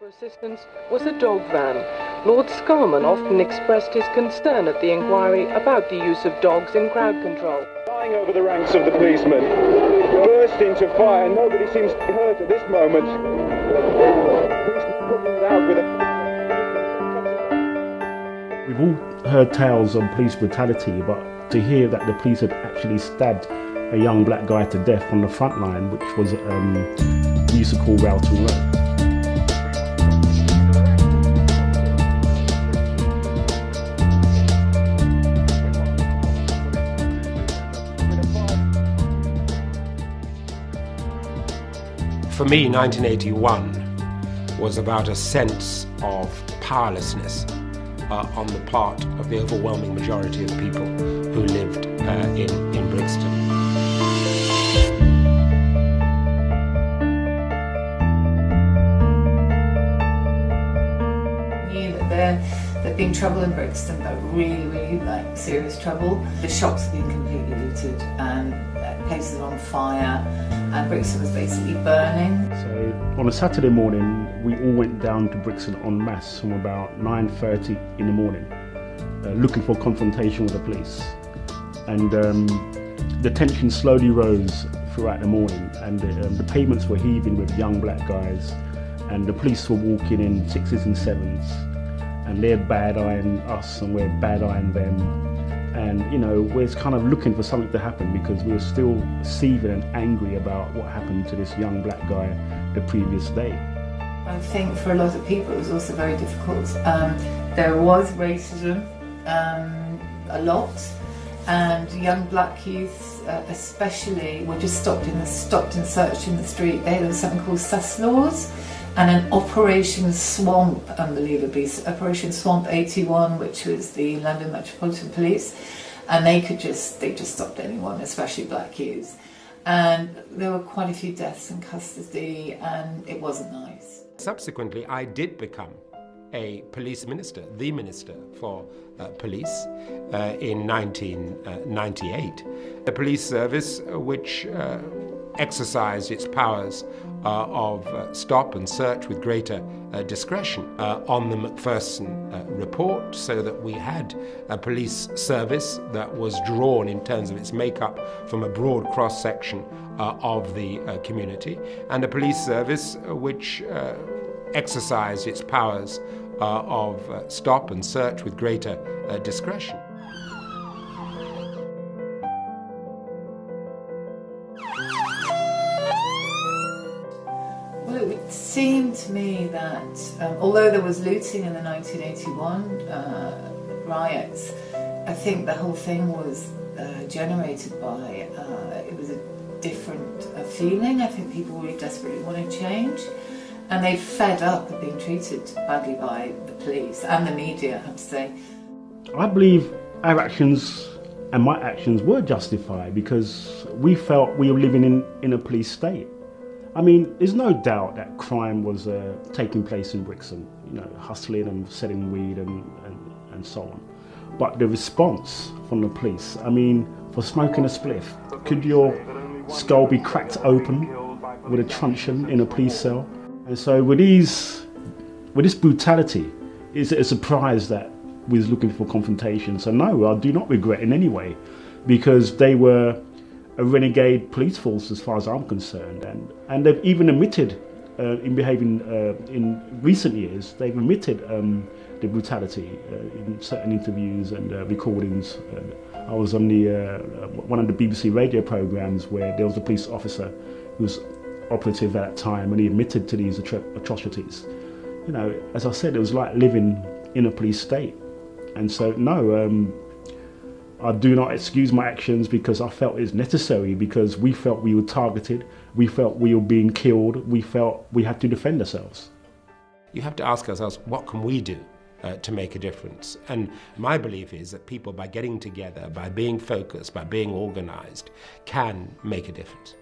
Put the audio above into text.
for assistance was a dog van. Lord Scarman often expressed his concern at the inquiry about the use of dogs in crowd control. Flying over the ranks of the policemen, burst into fire. Nobody seems to be hurt at this moment. Policemen putting it out with a... We've all heard tales of police brutality, but to hear that the police had actually stabbed a young black guy to death on the front line, which was we used to call Rowton Road. For me, 1981 was about a sense of powerlessness on the part of the overwhelming majority of people who lived in Brixton. Knew that there'd been trouble in Brixton, but really like serious trouble. The shops had been completely looted and places were on fire and Brixton was basically burning. So on a Saturday morning we all went down to Brixton en masse from about 9:30 in the morning looking for confrontation with the police, and the tension slowly rose throughout the morning, and the pavements were heaving with young black guys, and the police were walking in 6s and 7s, and they're bad-eyeing us and we're bad-eyeing them. And you know, we're kind of looking for something to happen because we were still seething and angry about what happened to this young black guy the previous day. I think for a lot of people it was also very difficult. There was racism, a lot, and young black youth especially were just stopped and searched in the street. There was something called sus laws, and an Operation Swamp, unbelievably, Operation Swamp 81, which was the London Metropolitan Police, and they just stopped anyone, especially black youths. And there were quite a few deaths in custody, and it wasn't nice. Subsequently, I did become a police minister, the minister for police, in 1998. A police service which exercised its powers of stop and search with greater discretion on the Macpherson report, so that we had a police service that was drawn in terms of its makeup from a broad cross-section of the community, and a police service which exercised its powers of stop and search with greater discretion. Well, it seemed to me that although there was looting in the 1981 riots, I think the whole thing was generated by, it was a different feeling. I think people really desperately wanted change, and they fed up of being treated badly by the police and the media, I have to say. I believe our actions and my actions were justified because we felt we were living in a police state. I mean, there's no doubt that crime was taking place in Brixton, you know, hustling and selling weed and so on. But the response from the police, I mean, for smoking a spliff, could your skull be cracked open with a truncheon in a police cell? And so with this brutality, it's a surprise that we was looking for confrontation. So no, I do not regret in any way, because they were a renegade police force as far as I'm concerned, and they've even admitted in behaving in recent years, they've admitted the brutality in certain interviews and recordings. I was on one of the BBC radio programmes where there was a police officer who was operative at that time, and he admitted to these atrocities. You know, as I said, it was like living in a police state. And so no, I do not excuse my actions because I felt it's necessary, because we felt we were targeted, we felt we were being killed, we felt we had to defend ourselves. You have to ask ourselves, what can we do to make a difference? And my belief is that people, by getting together, by being focused, by being organised, can make a difference.